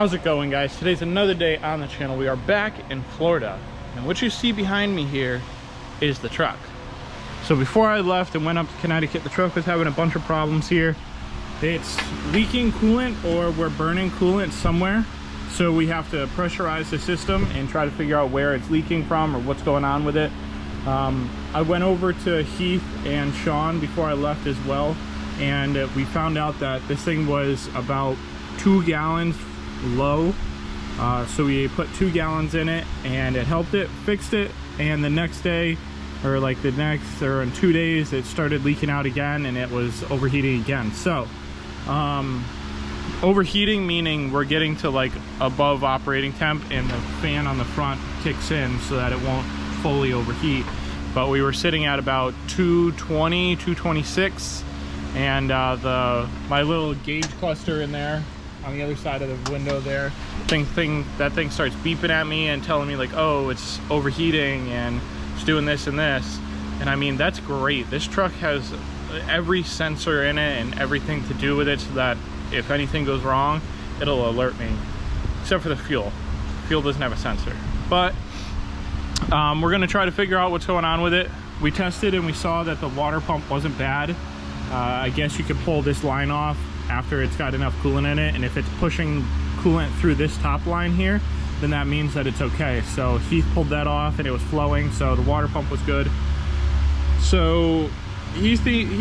How's it going, guys? Today's another day on the channel. We are back in Florida, and what you see behind me here is the truck. So before I left and went up to Connecticut, the truck was having a bunch of problems here. It's leaking coolant, or we're burning coolant somewhere, so we have to pressurize the system and try to figure out where it's leaking from or what's going on with it. I went over to Heath and Sean before I left as well, and we found out that this thing was about 2 gallons low, so we put 2 gallons in it and it helped it, fixed it, and the next day, or like in 2 days, it started leaking out again and it was overheating again. So overheating meaning we're getting to like above operating temp and the fan on the front kicks in so that it won't fully overheat, but we were sitting at about 220, 226, and my little gauge cluster in there on the other side of the window there, that thing starts beeping at me and telling me like, oh, it's overheating and it's doing this and this. And I mean, that's great. This truck has every sensor in it and everything to do with it so that if anything goes wrong, it'll alert me, except for the fuel. Fuel doesn't have a sensor, but we're gonna try to figure out what's going on with it. We tested and we saw that the water pump wasn't bad. I guess you could pull this line off after it's got enough coolant in it, and if it's pushing coolant through this top line here, then that means that it's okay. So Heath pulled that off and it was flowing, so the water pump was good. So he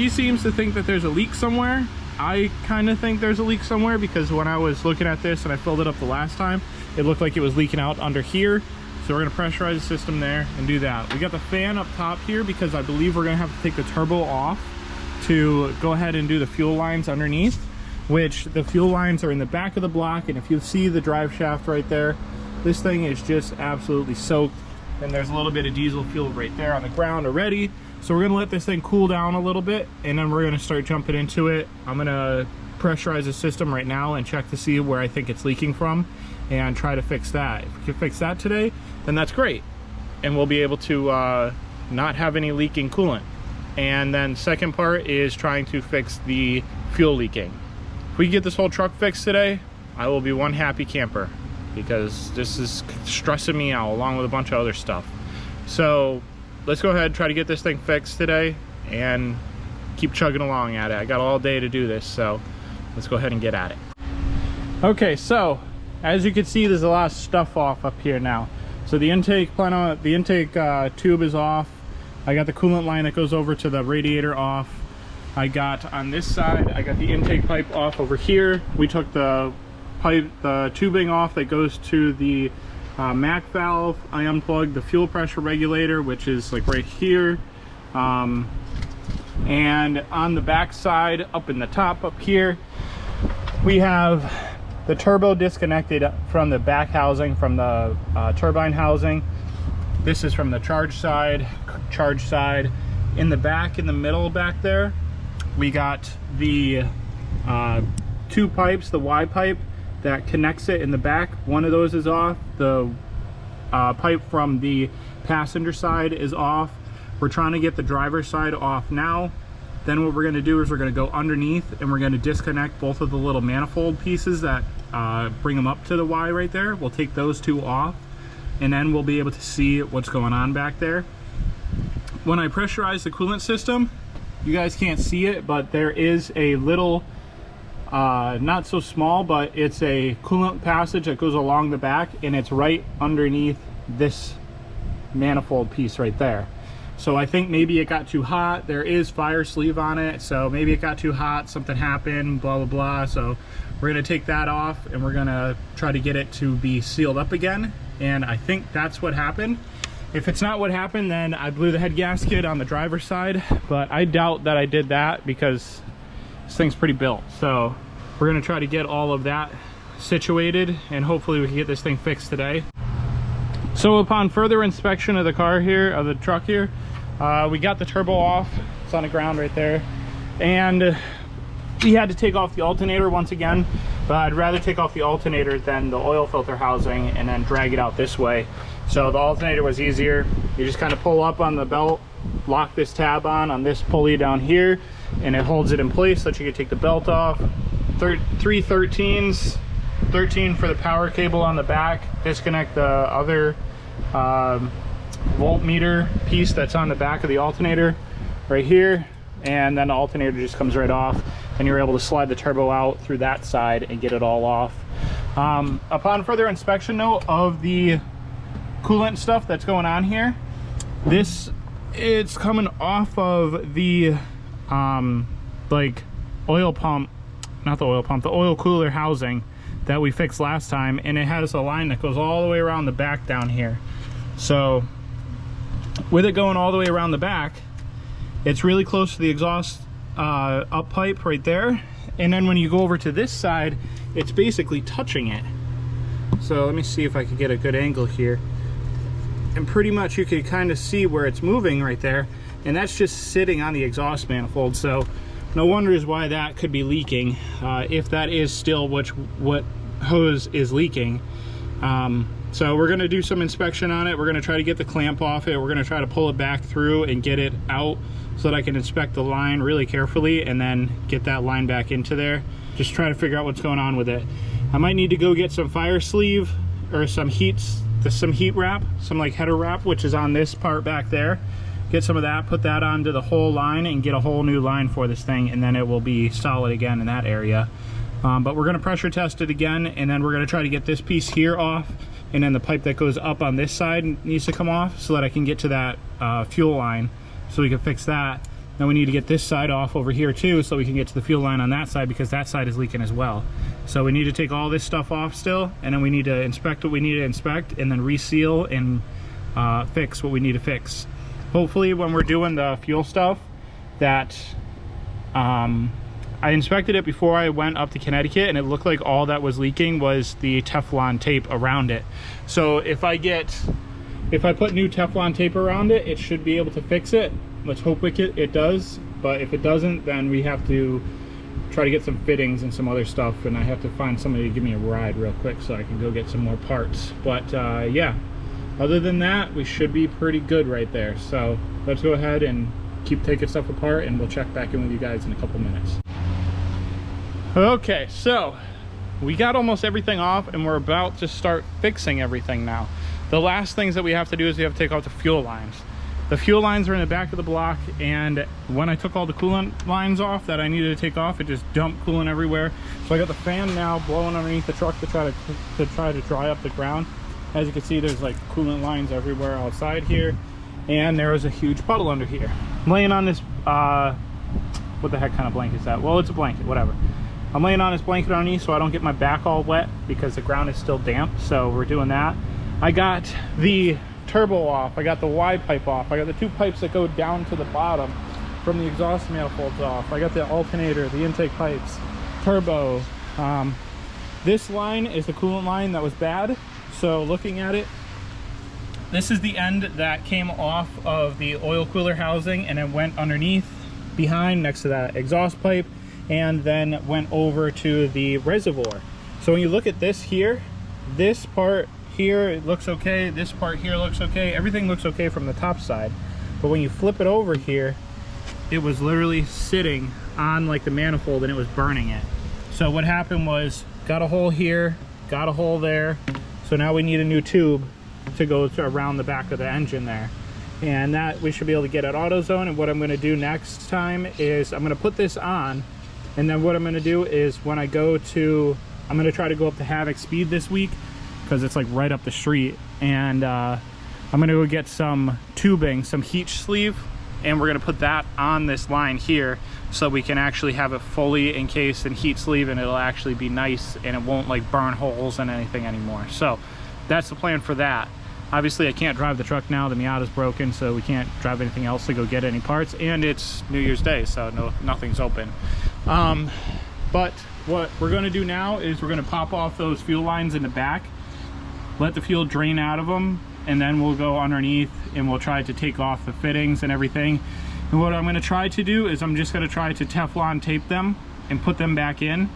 seems to think that there's a leak somewhere. I kind of think there's a leak somewhere, because when I was looking at this and I filled it up the last time, it looked like it was leaking out under here. So we're going to pressurize the system there and do that. We got the fan up top here because I believe we're going to have to take the turbo off to go ahead and do the fuel lines underneath, which the fuel lines are in the back of the block. And if you see the drive shaft right there, this thing is just absolutely soaked, and there's a little bit of diesel fuel right there on the ground already. So we're gonna let this thing cool down a little bit, and then we're gonna start jumping into it. I'm gonna pressurize the system right now and check to see where I think it's leaking from and try to fix that. If we can fix that today, then that's great, and we'll be able to not have any leaking coolant. And then second part is trying to fix the fuel leaking. If we get this whole truck fixed today, I will be one happy camper, because this is stressing me out along with a bunch of other stuff. So let's go ahead and try to get this thing fixed today and keep chugging along at it. I got all day to do this, so let's go ahead and get at it. Okay, so as you can see, there's a lot of stuff off up here now. So the intake tube is off. I got the coolant line that goes over to the radiator off. I got on this side, I got the intake pipe off over here. We took the tubing off that goes to the MAC valve. I unplugged the fuel pressure regulator, which is like right here. And on the back side, up in the top up here, we have the turbo disconnected from the back housing, from the turbine housing. This is from the charge side. In the back, in the middle back there, we got the 2 pipes, the Y pipe that connects it in the back. One of those is off. The pipe from the passenger side is off. We're trying to get the driver's side off now. Then what we're going to do is we're going to go underneath and we're going to disconnect both of the little manifold pieces that bring them up to the Y right there. We'll take those 2 off, and then we'll be able to see what's going on back there. When I pressurize the coolant system, you guys can't see it, but there is a little not so small, but it's a coolant passage that goes along the back, and it's right underneath this manifold piece right there. So I think maybe it got too hot. There is fire sleeve on it, so maybe it got too hot, something happened, blah blah blah. So we're gonna take that off and we're gonna try to get it to be sealed up again, and I think that's what happened. If it's not what happened, then I blew the head gasket on the driver's side, but I doubt that I did that because this thing's pretty built. So we're gonna try to get all of that situated, and hopefully we can get this thing fixed today. So upon further inspection of the car here, of the truck here, we got the turbo off. It's on the ground right there, and we had to take off the alternator once again, but I'd rather take off the alternator than the oil filter housing and then drag it out this way. So the alternator was easier. You just kind of pull up on the belt, lock this tab on this pulley down here, and it holds it in place so that you can take the belt off. 3 13s 13 for the power cable on the back. Disconnect the other voltmeter piece that's on the back of the alternator right here, and then the alternator just comes right off, and you're able to slide the turbo out through that side and get it all off. Upon further inspection though of the coolant stuff that's going on here, it's coming off of the like oil pump, not the oil pump, the oil cooler housing that we fixed last time, and it has a line that goes all the way around the back down here. So with it going all the way around the back, it's really close to the exhaust up pipe right there, and then when you go over to this side, it's basically touching it. So let me see if I could get a good angle here, and pretty much you can kind of see where it's moving right there, and that's just sitting on the exhaust manifold. So no wonder is why that could be leaking, if that is still what hose is leaking. So we're going to do some inspection on it. We're going to try to get the clamp off it. We're going to try to pull it back through and get it out so that I can inspect the line really carefully and then get that line back into there. Just try to figure out what's going on with it. I might need to go get some fire sleeve or some heat wrap, some like header wrap, which is on this part back there. Get some of that, put that onto the whole line and get a whole new line for this thing, and then it will be solid again in that area. But we're going to pressure test it again, and then we're going to try to get this piece here off, and then the pipe that goes up on this side needs to come off so that I can get to that fuel line so we can fix that. Then we need to get this side off over here too so we can get to the fuel line on that side, because that side is leaking as well. So we need to take all this stuff off still, and then we need to inspect what we need to inspect, and then reseal and fix what we need to fix. Hopefully when we're doing the fuel stuff, that I inspected it before I went up to Connecticut, and it looked like all that was leaking was the Teflon tape around it. So if I put new Teflon tape around it, it should be able to fix it. Let's hope it does, but if it doesn't, then we have to try to get some fittings and some other stuff, and I have to find somebody to give me a ride real quick so I can go get some more parts. But yeah, other than that, we should be pretty good right there. So let's go ahead and keep taking stuff apart, and we'll check back in with you guys in a couple minutes. Okay, so we got almost everything off, and we're about to start fixing everything now. The last things that we have to do is we have to take out the fuel lines. The fuel lines are in the back of the block, and when I took all the coolant lines off that I needed to take off, it just dumped coolant everywhere. So I got the fan now blowing underneath the truck to try to dry up the ground. As you can see, there's like coolant lines everywhere outside here, and there is a huge puddle under here. I'm laying on this, what the heck kind of blanket is that? Well, it's a blanket, whatever. I'm laying on this blanket underneath so I don't get my back all wet because the ground is still damp, so we're doing that. I got the turbo off, I got the Y pipe off, I got the two pipes that go down to the bottom from the exhaust manifolds off, I got the alternator, the intake pipes, turbo. This line is the coolant line that was bad. So looking at it, this is the end that came off of the oil cooler housing, and it went underneath behind next to that exhaust pipe, and then went over to the reservoir. So when you look at this here, this part here, it looks okay, this part here looks okay, everything looks okay from the top side. But when you flip it over here, it was literally sitting on like the manifold and it was burning it. So what happened was, got a hole here, got a hole there, so now we need a new tube to go to around the back of the engine there. And that we should be able to get at AutoZone. And what I'm going to do next time is I'm going to put this on, and then what I'm going to do is when I go to, I'm going to try to go up to Havoc Speed this week because it's like right up the street, and I'm going to go get some tubing, some heat sleeve, and we're going to put that on this line here so we can actually have it fully encased in heat sleeve, and it'll actually be nice and it won't like burn holes and anything anymore. So that's the plan for that. Obviously I can't drive the truck now, the Miata's broken, so we can't drive anything else to go get any parts, and it's New Year's Day, so nothing's open. But what we're going to do now is we're going to pop off those fuel lines in the back, let the fuel drain out of them, and then we'll go underneath and we'll try to take off the fittings and everything. And what I'm going to try to do is I'm just going to try to Teflon tape them and put them back in,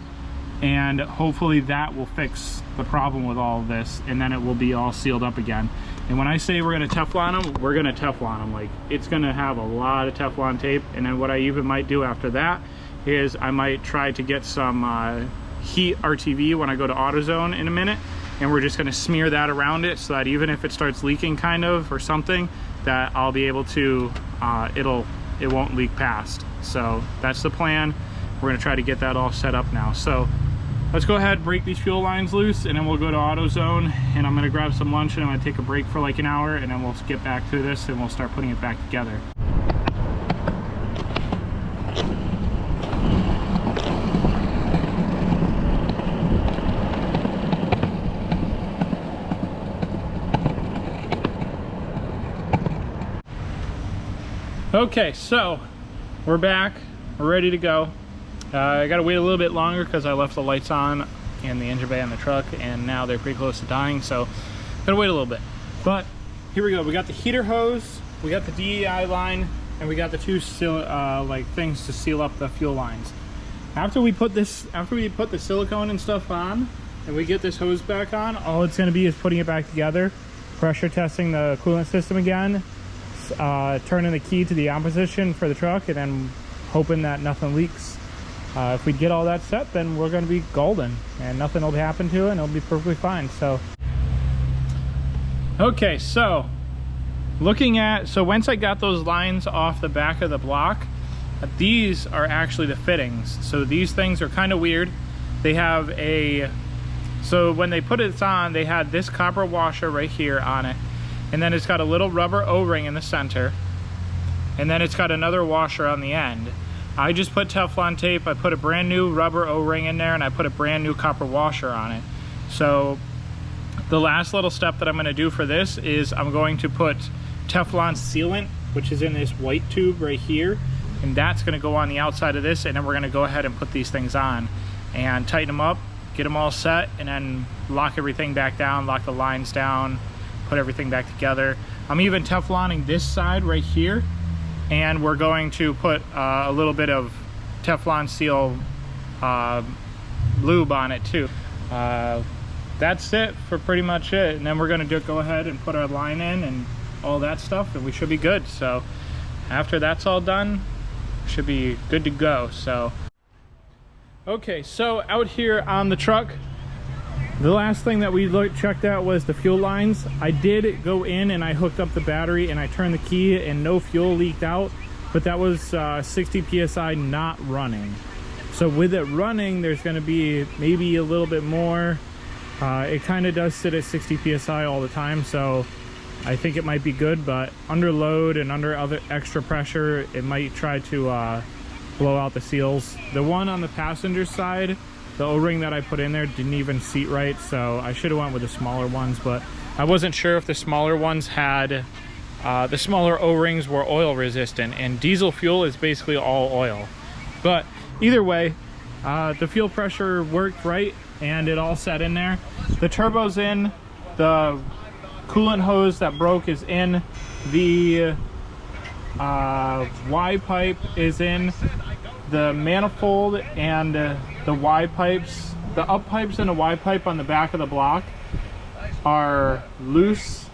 and hopefully that will fix the problem with all of this, and then it will be all sealed up again. And when I say we're going to Teflon them, we're going to Teflon them. Like, it's going to have a lot of Teflon tape. And then what I even might do after that is I might try to get some heat RTV when I go to AutoZone in a minute, and we're just going to smear that around it so that even if it starts leaking kind of or something, that I'll be able to it won't leak past. So that's the plan. We're going to try to get that all set up now. So let's go ahead, break these fuel lines loose, and then we'll go to AutoZone, and I'm going to grab some lunch, and I'm going to take a break for like an hour, and then we'll get back to this and we'll start putting it back together. Okay, so we're back, we're ready to go. I gotta wait a little bit longer because I left the lights on in the engine bay on the truck, and now they're pretty close to dying, so gotta wait a little bit. But here we go. We got the heater hose, we got the DEI line, and we got the two like things to seal up the fuel lines. After we put the silicone and stuff on, and we get this hose back on, all it's gonna be is putting it back together, pressure testing the coolant system again, turning the key to the on position for the truck, and then hoping that nothing leaks. If we get all that set, then we're going to be golden and nothing will happen to it, and it'll be perfectly fine. So okay, so once I got those lines off the back of the block, these are actually the fittings. So these things are kind of weird. They have so when they put it on, they had this copper washer right here on it, and then it's got a little rubber O-ring in the center, and then it's got another washer on the end. I just put Teflon tape, I put a brand new rubber O-ring in there, and I put a brand new copper washer on it. So the last little step that I'm going to do for this is I'm going to put Teflon sealant, which is in this white tube right here, and that's going to go on the outside of this, and then we're going to go ahead and put these things on and tighten them up, get them all set, and then lock everything back down, lock the lines down, put everything back together. I'm even Tefloning this side right here, and we're going to put a little bit of Teflon seal lube on it too. That's it for pretty much it, and then we're going to go ahead and put our line in and all that stuff, and we should be good. So after that's all done, should be good to go. So okay, so out here on the truck, the last thing that we checked out was the fuel lines. I did go in and I hooked up the battery and I turned the key and no fuel leaked out, but that was 60 psi not running. So with it running, there's going to be maybe a little bit more. It kind of does sit at 60 psi all the time, so I think it might be good, but under load and under other extra pressure, it might try to blow out the seals. The one on the passenger side, the O-ring that I put in there didn't even seat right, so I should have went with the smaller ones, but I wasn't sure if the smaller ones had, the smaller O-rings were oil resistant, and diesel fuel is basically all oil. But either way, the fuel pressure worked right, and it all set in there. The turbo's in, the coolant hose that broke is in, the Y pipe is in, the manifold and the Y pipes, the up pipes and the Y pipe on the back of the block are loose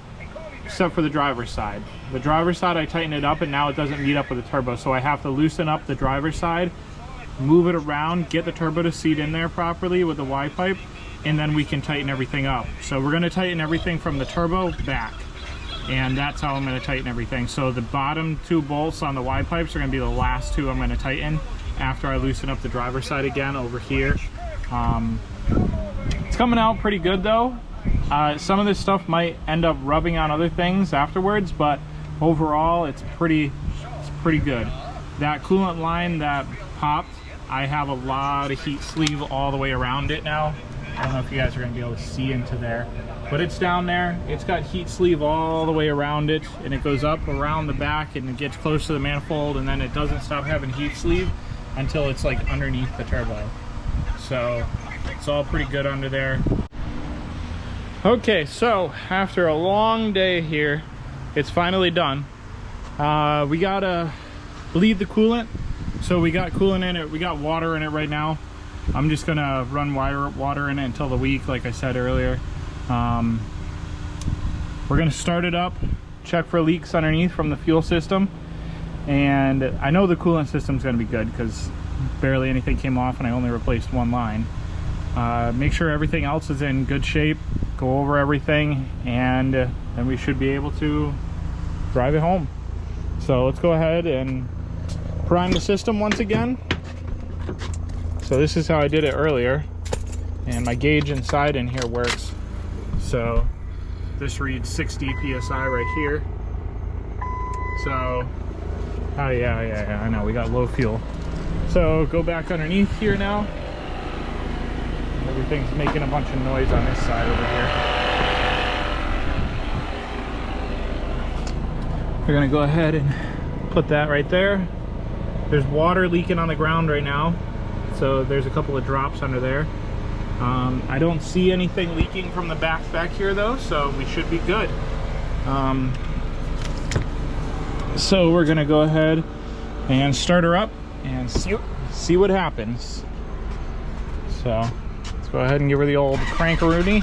except for the driver's side. The driver's side, I tightened it up and now it doesn't meet up with the turbo, so I have to loosen up the driver's side, move it around, get the turbo to seat in there properly with the Y pipe, and then we can tighten everything up. So we're going to tighten everything from the turbo back, and that's how I'm going to tighten everything. So the bottom two bolts on the Y pipes are going to be the last two I'm going to tighten after I loosen up the driver's side again over here. It's coming out pretty good though. Some of this stuff might end up rubbing on other things afterwards, but overall it's pretty good. That coolant line that popped, I have a lot of heat sleeve all the way around it now. I don't know if you guys are going to be able to see into there, but it's down there. It's got heat sleeve all the way around it, and it goes up around the back and it gets close to the manifold, and then it doesn't stop having heat sleeve until it's like underneath the turbo. So it's all pretty good under there. Okay, so after a long day here, it's finally done. We gotta bleed the coolant. So we got coolant in it, we got water in it right now. I'm just gonna run water in it until the week, like I said earlier. We're gonna start it up, check for leaks underneath from the fuel system. And I know the coolant system's gonna be good because barely anything came off and I only replaced one line. make sure everything else is in good shape, go over everything, and then we should be able to drive it home. So let's go ahead and prime the system once again. So this is how I did it earlier, and my gauge inside in here works. So this reads 60 psi right here. So oh yeah, I know we got low fuel. So go back underneath here now. Everything's making a bunch of noise on this side over here. We're gonna go ahead and put that right there. There's water leaking on the ground right now, so there's a couple of drops under there. I don't see anything leaking from the back here though, so we should be good. So we're gonna go ahead and start her up and see what happens. So let's go ahead and give her the old crankaroonie.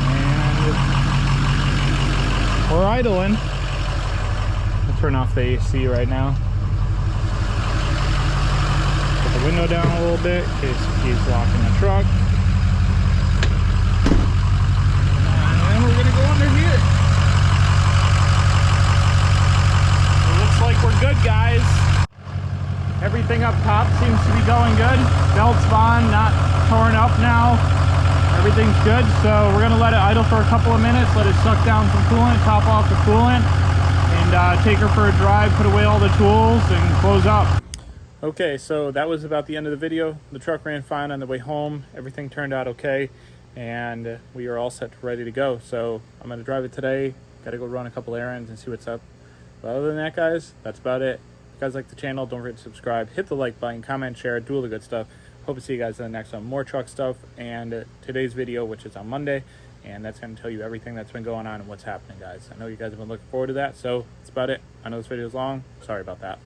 And we're idling. I'll turn off the AC right now. Put the window down a little bit in case it keeps locking the truck. And we're gonna go under here. It looks like we're good, guys. Everything up top seems to be going good. Belt's on, not torn up now. Everything's good, so we're gonna let it idle for a couple of minutes, let it suck down some coolant, top off the coolant, and take her for a drive, put away all the tools, and close up. Okay, so that was about the end of the video. The truck ran fine on the way home. Everything turned out okay, and we are all set, ready to go. So I'm gonna drive it today. Gotta go run a couple errands and see what's up. But other than that, guys, that's about it. If you guys like the channel, don't forget to subscribe, hit the like button, comment, share, do all the good stuff. Hope to see you guys in the next one. More truck stuff and today's video, which is on Monday, and that's going to tell you everything that's been going on and what's happening, guys. I know you guys have been looking forward to that, so that's about it. I know this video is long. Sorry about that.